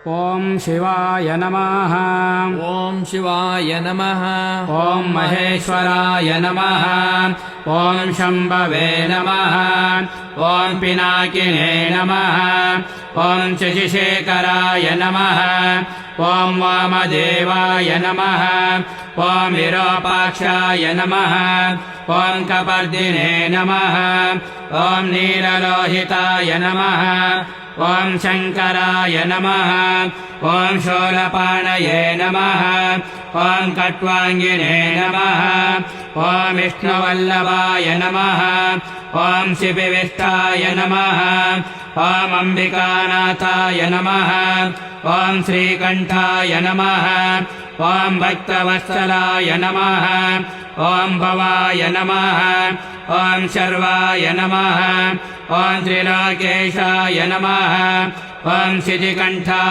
ॐ शिवाय नमः। ॐ शिवाय नमः। ॐ महेश्वराय नमः। ॐ शम्भवे नमः। ॐ पिनाकिने नमः। ॐ शशिशेखराय नमः। ॐ वामदेवाय नमः। ॐ विरूपाक्षाय नमः। ॐ कपर्दिने नमः। ॐ नीललोहिताय नमः। ॐ शङ्कराय नमः। ॐ शूलपाणये नमः। ॐ कट्वाङ्गिने नमः। ॐ विष्णुवल्लभाय नमः। ॐ शिपिविष्टाय नमः। ॐ अम्बिकानाथाय नमः। ॐ श्रीकण्ठाय नमः। ॐ भक्तवत्सलाय नमः। ॐ भवाय नमः। ॐ शर्वाय नमः। ॐ त्रिलोकेशाय नमः। ॐ शितिकण्ठाय